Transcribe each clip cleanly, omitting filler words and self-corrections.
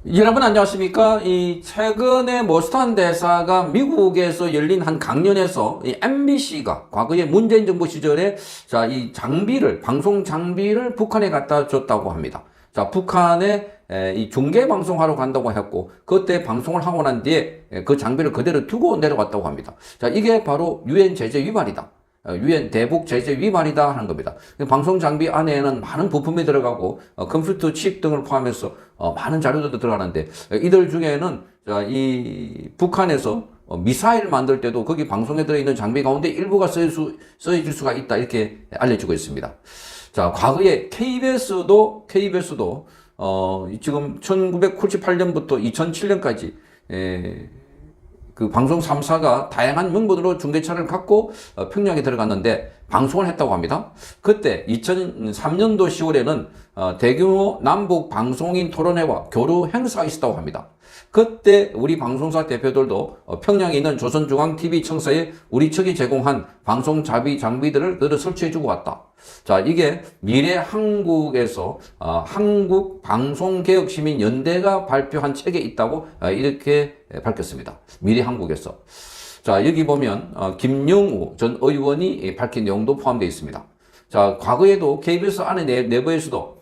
여러분 안녕하십니까? 이 최근에 모스탄 대사가 미국에서 열린 한 강연에서 이 MBC가 과거에 문재인 정부 시절에 이 장비를 방송 장비를 북한에 갖다 줬다고 합니다. 북한에 이 중계 방송하러 간다고 했고 그때 방송을 하고 난 뒤에 그 장비를 그대로 두고 내려갔다고 합니다. 이게 바로 유엔 제재 위반이다. 유엔 대북 제재 위반이다 하는 겁니다. 방송 장비 안에는 많은 부품이 들어가고 컴퓨터 칩 등을 포함해서 많은 자료들도 들어가는데 이들 중에는 이 북한에서 미사일 만들 때도 거기 방송에 들어있는 장비 가운데 일부가 쓰여질 수가 있다 이렇게 알려지고 있습니다. 과거에 KBS도 지금 1998년부터 2007년까지 그 방송 3사가 다양한 명분으로 중계차를 갖고 평양에 들어갔는데 방송을 했다고 합니다. 그때 2003년도 10월에는 대규모 남북 방송인 토론회와 교류 행사가 있었다고 합니다. 그때 우리 방송사 대표들도 평양에 있는 조선중앙TV 청사에 우리 측이 제공한 방송 장비들을 그대로 설치해주고 왔다. 이게 미래 한국에서 한국방송개혁시민연대가 발표한 책에 있다고 이렇게 밝혔습니다. 미래 한국에서. 여기 보면 김영우 전 의원이 밝힌 내용도 포함되어 있습니다. 과거에도 KBS 안에 내부에서도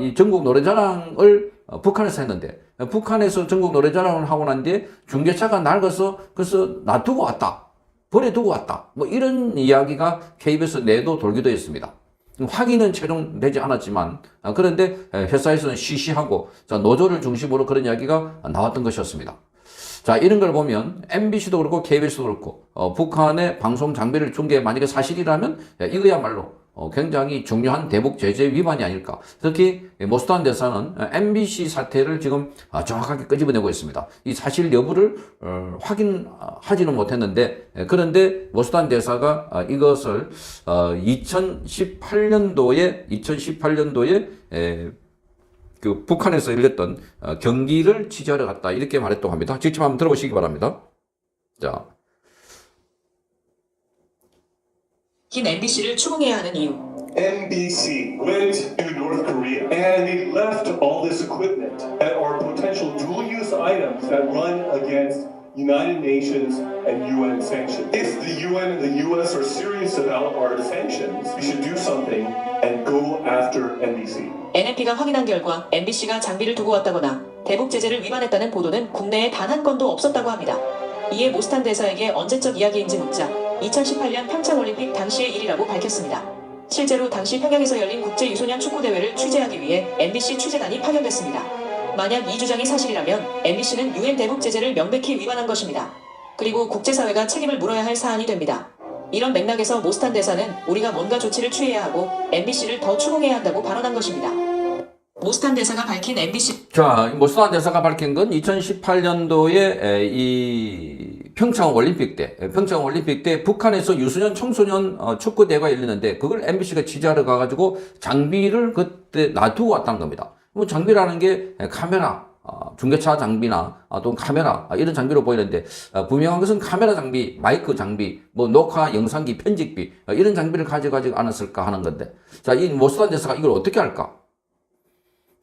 이 전국 노래자랑을 북한에서 했는데 북한에서 전국 노래자랑을 하고 난 뒤에 중계차가 낡아서 그래서 놔두고 왔다. 버려두고 왔다. 뭐 이런 이야기가 KBS 내도 돌기도 했습니다. 확인은 최종 되지 않았지만 그런데 회사에서는 시시하고 노조를 중심으로 그런 이야기가 나왔던 것이었습니다. 이런 걸 보면 MBC도 그렇고 KBS도 그렇고 북한의 방송 장비를 준 게 만약에 사실이라면 이거야말로 굉장히 중요한 대북 제재 위반이 아닐까. 특히 모스탄 대사는 MBC 사태를 지금 정확하게 끄집어내고 있습니다. 이 사실 여부를 확인하지는 못했는데 그런데 모스탄 대사가 이것을 2018년도에 그 북한에서 열렸던 경기를 취재하러 갔다 이렇게 말했다고 합니다. 직접 한번 들어보시기 바랍니다. 긴 MBC를 추궁해야 하는 이유. NBC went to North Korea and they left all this equipment that are potential dual-use items that run against United Nations and UN sanctions. If the UN and the US are serious about our sanctions, we should do something and go after NBC. NNP가 확인한 결과 MBC가 장비를 두고 왔다거나 대북 제재를 위반했다는 보도는 국내에 단 한 건도 없었다고 합니다. 이에 모스탄 대사에게 언제적 이야기인지 묻자 2018년 평창올림픽 당시의 일이라고 밝혔습니다. 실제로 당시 평양에서 열린 국제유소년 축구대회를 취재하기 위해 MBC 취재단이 파견됐습니다. 만약 이 주장이 사실이라면 MBC는 UN 대북 제재를 명백히 위반한 것입니다. 그리고 국제사회가 책임을 물어야 할 사안이 됩니다. 이런 맥락에서 모스탄 대사는 우리가 뭔가 조치를 취해야 하고 MBC를 더 추궁해야 한다고 발언한 것입니다. 모스탄 대사가 밝힌 MBC. 모스탄 대사가 밝힌 건 2018년도에 이 평창 올림픽 때 북한에서 유소년 청소년 축구 대회가 열리는데 그걸 MBC가 취재하러 가가지고 장비를 그때 놔두고 왔다는 겁니다. 뭐 장비라는 게 카메라, 중계차 장비나 또 카메라 이런 장비로 보이는데 분명한 것은 카메라 장비, 마이크 장비, 뭐 녹화, 영상기, 편집기 이런 장비를 가져가지 않았을까 하는 건데 이 모스탄 대사가 이걸 어떻게 할까?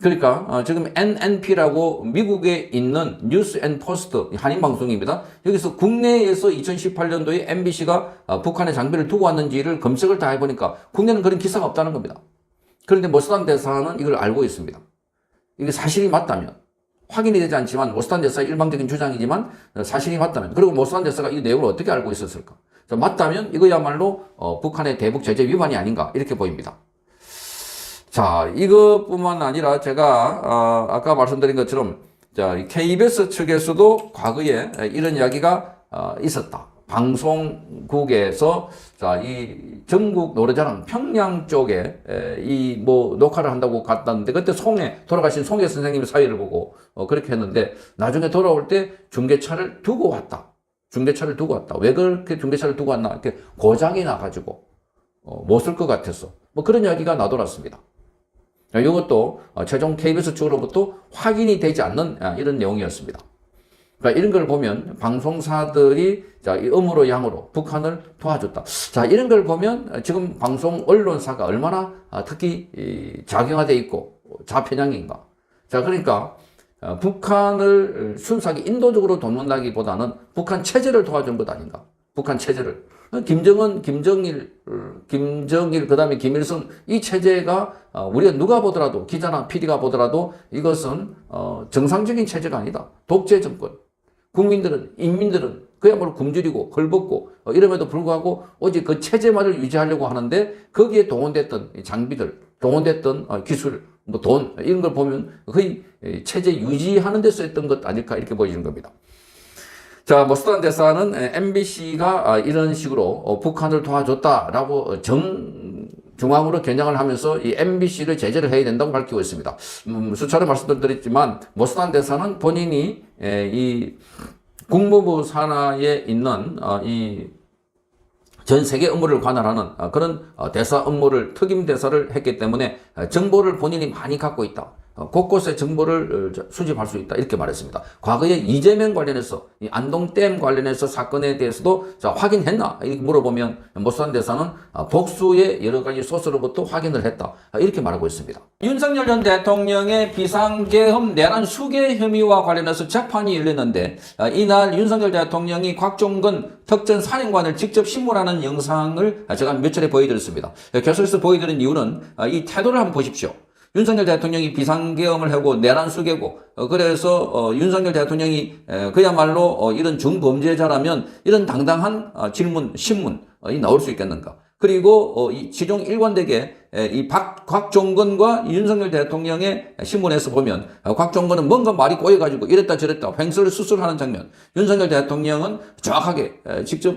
그러니까 지금 NNP라고 미국에 있는 뉴스 앤 포스트 한인방송입니다. 여기서 국내에서 2018년도에 MBC가 북한에 장비를 두고 왔는지를 검색을 다 해보니까 국내는 그런 기사가 없다는 겁니다. 그런데 모스탄 대사는 이걸 알고 있습니다. 이게 사실이 맞다면 확인이 되지 않지만 모스탄 대사의 일방적인 주장이지만 사실이 맞다면 그리고 모스탄 대사가 이 내용을 어떻게 알고 있었을까? 맞다면 이거야말로 북한의 대북 제재 위반이 아닌가 이렇게 보입니다. 이것뿐만 아니라 제가 아까 말씀드린 것처럼 KBS 측에서도 과거에 이런 이야기가 있었다. 방송국에서 이 전국 노래자랑 평양 쪽에 이 뭐 녹화를 한다고 갔다는데 그때 돌아가신 송해 선생님의 사회를 보고 그렇게 했는데 나중에 돌아올 때 중계차를 두고 왔다. 왜 그렇게 중계차를 두고 왔나? 이렇게 고장이 나가지고 못 쓸 것 같아서 뭐 그런 이야기가 나돌았습니다. 이것도 최종 KBS 측으로부터 확인이 되지 않는 이런 내용이었습니다. 그러니까 이런 걸 보면 방송사들이 이 음으로 양으로 북한을 도와줬다. 이런 걸 보면 지금 방송 언론사가 얼마나 특히 자경화되어 있고 좌편향인가. 그러니까 북한을 순수하게 인도적으로 돕는다기보다는 북한 체제를 도와준 것 아닌가. 북한 체제를. 김정은, 김정일, 그 다음에 김일성, 이 체제가, 우리가 누가 보더라도, 기자나 PD가 보더라도 이것은, 정상적인 체제가 아니다. 독재 정권. 인민들은 그야말로 굶주리고 헐벗고 이럼에도 불구하고 오직 그 체제만을 유지하려고 하는데 거기에 동원됐던 장비들, 동원됐던 기술, 뭐 돈, 이런 걸 보면 거의 체제 유지하는 데 쓰였던 것 아닐까 이렇게 보여지는 겁니다. 자, 뭐 수단 대사는 MBC가 이런 식으로 북한을 도와줬다라고 중앙으로 겨냥을 하면서 이 MBC를 제재를 해야 된다고 밝히고 있습니다. 수차례 말씀드렸지만 모스탄 대사는 본인이 이 국무부 산하에 있는 이 전 세계 업무를 관할하는 그런 대사 업무를 특임 대사를 했기 때문에 정보를 본인이 많이 갖고 있다. 곳곳에 정보를 수집할 수 있다. 이렇게 말했습니다. 과거에 이재명 관련해서, 이 안동댐 관련해서 사건에 대해서도 자, 확인했나? 이렇게 물어보면 모스탄 대사는 복수의 여러 가지 소스로부터 확인을 했다. 이렇게 말하고 있습니다. 윤석열 전 대통령의 비상계엄 내란 수괴 혐의와 관련해서 재판이 열렸는데 이날 윤석열 대통령이 곽종건 특전 사령관을 직접 신문하는 영상을 제가 몇 차례 보여드렸습니다. 계속해서 보여드린 이유는 이 태도를 한번 보십시오. 윤석열 대통령이 비상계엄을 하고 내란 수괴고 그래서 윤석열 대통령이 그야말로 이런 중범죄자라면 이런 당당한 질문, 신문이 나올 수 있겠는가. 그리고 이 지종 일관되게 이 곽종건과 윤석열 대통령의 신문에서 보면 곽종건은 뭔가 말이 꼬여가지고 이랬다 저랬다 횡설 수설하는 장면. 윤석열 대통령은 정확하게 직접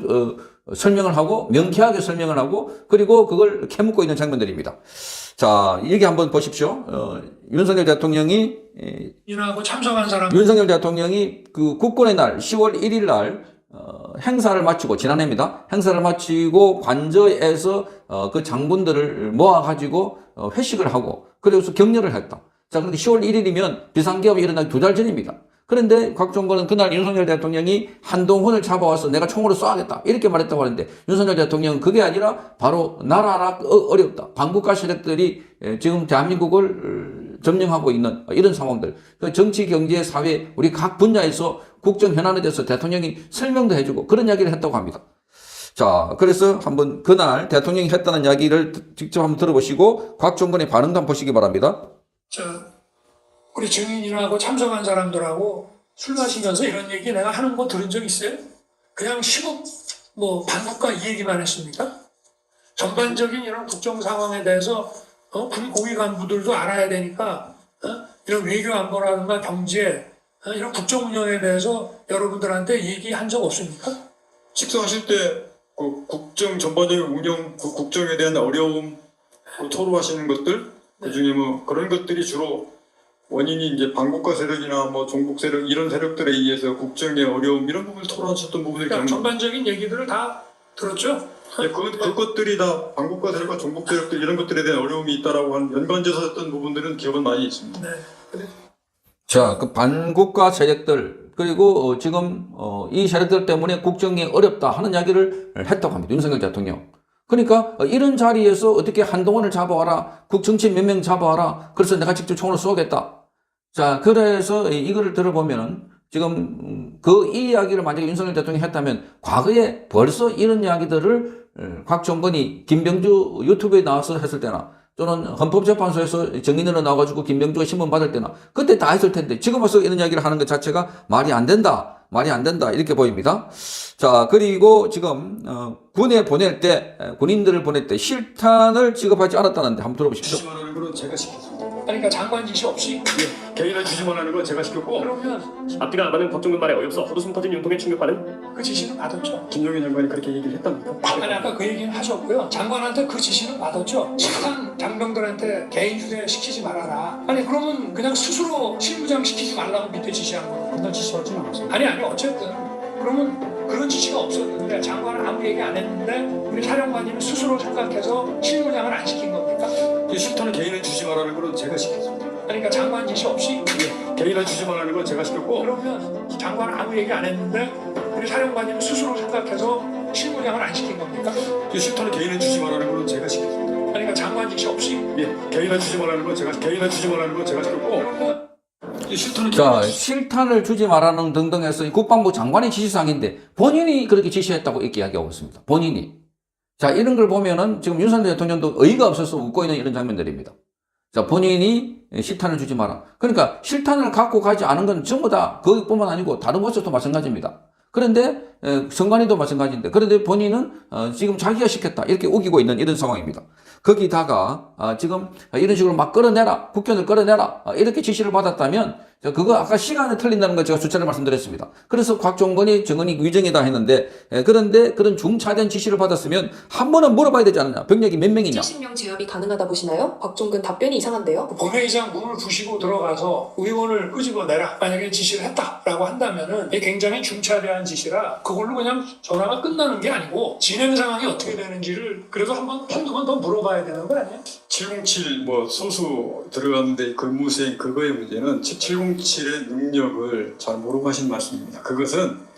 설명을 하고 명쾌하게 설명을 하고 그리고 그걸 캐묻고 있는 장면들입니다. 자, 얘기 한번 보십시오. 윤석열 대통령이 인하고 참석한 사람 윤석열 대통령이 그 국군의 날 10월 1일 날 행사를 마치고 지난해입니다. 행사를 마치고 관저에서 그 장군들을 모아가지고 회식을 하고 그래서 격려를 했다. 자, 그런데 10월 1일이면 비상계엄이 일어나기 2달 전입니다. 그런데 곽종건은 그날 윤석열 대통령이 한동훈을 잡아와서 내가 총으로 쏴야겠다 이렇게 말했다고 하는데 윤석열 대통령은 그게 아니라 바로 나라라 어렵다. 반국가 세력들이 지금 대한민국을 점령하고 있는 이런 상황들. 그 정치, 경제, 사회 우리 각 분야에서 국정 현안에 대해서 대통령이 설명도 해주고 그런 이야기를 했다고 합니다. 자, 그래서 한번 그날 대통령이 했다는 이야기를 직접 한번 들어보시고 곽종건의 반응도 한번 보시기 바랍니다. 우리 증인이라고 참석한 사람들하고 술 마시면서 이런 얘기 내가 하는 거 들은 적 있어요? 그냥 시국 뭐 반국가 이 얘기만 했습니까? 전반적인 이런 국정 상황에 대해서 군 고위 간부들도 알아야 되니까 이런 외교 안보라든가 경제 이런 국정 운영에 대해서 여러분들한테 얘기한 적 없습니까? 식사하실 때 그 국정 전반적인 운영, 그 국정에 대한 어려움 토로하시는 것들 그중에 뭐 그런 것들이 주로 원인이 이제 반국가 세력이나 뭐 종북 세력 이런 세력들에 의해서 국정의 어려움 이런 부분을 토로하셨던 부분을 그러니까 전반적인 얘기들을 다 들었죠? 그것들이 다 반국가 세력과 종북 세력들 이런 것들에 대한 어려움이 있다라고 한 연관져서 했던 부분들은 기억은 많이 있습니다. 네. 그래. 자, 그 반국가 세력들 그리고 지금 이 세력들 때문에 국정이 어렵다 하는 이야기를 했다고 합니다. 윤석열 대통령. 그러니까 이런 자리에서 어떻게 한동훈을 잡아와라, 국정치 몇 명 잡아와라, 그래서 내가 직접 총으로 쏘겠다. 자, 그래서 이거를 들어보면은 지금 이 이야기를 만약에 윤석열 대통령이 했다면 과거에 벌써 이런 이야기들을 곽종건이 김병주 유튜브에 나와서 했을 때나 또는 헌법재판소에서 정인으로 나와가지고 김병주가 신문 받을 때나 그때 다 했을 텐데 지금 와서 이런 이야기를 하는 것 자체가 말이 안 된다. 이렇게 보입니다. 자, 그리고 지금 군에 보낼 때 군인들을 보낼 때 실탄을 지급하지 않았다는데 한번 들어보십시오. 주지 말라는 건 제가 시켰습니다. 그러니까 장관 지시 없이 개인을 주지 말라는 건 제가 시켰고 그러면 앞뒤가 안 맞는 곽종근 말에 어이없어 헛웃음 터진 윤통에 충격받은 그 지시는 받았죠? 김종인 장관이 그렇게 얘기를 했답니까? 아니 아까 그 얘기는 하셨고요. 장관한테 그 지시는 받았죠. 식당 장병들한테 개인 휴대 시키지 말아라. 아니 그러면 그냥 스스로 실무장 시키지 말라고 밑에 지시한 거예요. 그날 지시하진 않았어요. 아니 어쨌든 그러면 그런 지시가 없었는데 장관은 아무 얘기 안 했는데 우리 사령관님이 스스로 생각해서 실무장을 안 시킨 겁니까? 실탄을 개인을 주지 말라는 건 제가 시켰습니다. 그러니까 장관 지시 없이 개인을 주지 말라는 건 제가 시켰고 그러면 장관은 아무 얘기 안 했는데 우리 사령관님이 스스로 생각해서 실무장을 안 시킨 겁니까? 실탄을 개인을 주지 말라는 건 제가 시켰습니다. 그러니까 장관 지시 없이 개인을 주지 말라는 건 제가 시켰고 그러면 실탄을 자, 실탄을 주지 말라는 등등 해서 국방부 장관의 지시사항인데 본인이 그렇게 지시했다고 이렇게 이야기하고 있습니다. 본인이. 자, 이런 걸 보면은 지금 윤석열 대통령도 어이가 없어서 웃고 있는 이런 장면들입니다. 자, 본인이 실탄을 주지 마라. 그러니까 실탄을 갖고 가지 않은 건 전부 다 거기뿐만 아니고 다른 곳에서도 마찬가지입니다. 그런데 선관위도 마찬가지인데 그런데 본인은 지금 자기가 시켰다 이렇게 우기고 있는 이런 상황입니다. 거기다가 지금 이런 식으로 막 끌어내라, 국견을 끌어내라 이렇게 지시를 받았다면 그거 아까 시간이 틀린다는 거 제가 수차례 말씀드렸습니다. 그래서 곽종건이 정은이 위정이다 했는데 그런데 그런 중차대한 지시를 받았으면 한 번은 물어봐야 되지 않느냐. 병력이 몇 명이냐. 70명 제압이 가능하다 보시나요? 곽종근 답변이 이상한데요? 본회의장 문을 부시고 들어가서 의원을 끄집어내라 만약에 지시를 했다라고 한다면은 이게 굉장히 중차대한 지시라 그걸로 그냥 전화가 끝나는 게 아니고 진행 상황이 어떻게 되는지를 그래도 한두 번 더 물어봐야 되는 거 아니에요? 707 뭐 소수 들어갔는데 근무수행 그거의 문제는 707의 능력을 잘 모르고 하신 말씀입니다. 그것은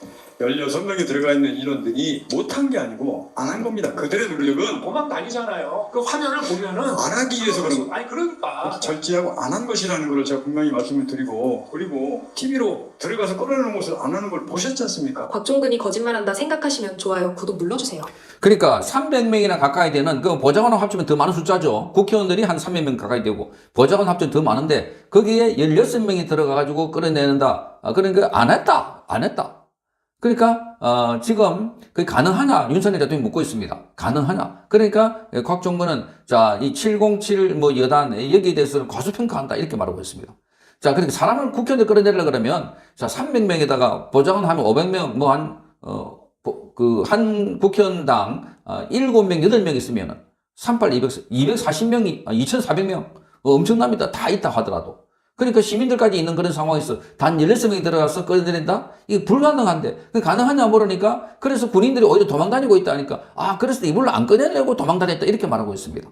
16명이 들어가 있는 인원들이 못한 게 아니고 안 한 겁니다. 그들의 능력은 고막 난리잖아요. 그 화면을 보면은 안 하기 위해서 그런 거. 아니 그러니까 절제하고 안 한 것이라는 걸 제가 분명히 말씀을 드리고 그리고 TV로 들어가서 끌어내는 것을 안 하는 걸 보셨지 않습니까? 곽종근이 거짓말한다 생각하시면 좋아요. 구독 눌러주세요. 그러니까 300명이나 가까이 되는 그 보좌관 합치면 더 많은 숫자죠. 국회의원들이 한 300명 가까이 되고 보좌관 합치면 더 많은데 거기에 16명이 들어가가지고 끌어내는다. 그러니까 안 했다. 그러니까 지금 그게 가능하냐 윤석열 대통령이 묻고 있습니다. 가능하냐? 그러니까 곽종근은 자, 이 707 뭐 여단 여기에 대해서는 과소평가한다 이렇게 말하고 있습니다. 자, 그러니까 사람을 국회의원들 끌어내려고 그러면 자 300명에다가 보좌관 하면 500명 뭐 한 국회의원당 7명 8명 있으면은 240명이 2,400명 엄청납니다. 다 있다 하더라도. 그러니까 시민들까지 있는 그런 상황에서 단 16명이 들어가서 끌어내린다? 이게 불가능한데, 그게 가능하냐 물으니까, 그래서 군인들이 오히려 도망다니고 있다니까, 그래서 이불로 안 꺼내려고 도망다녔다, 이렇게 말하고 있습니다.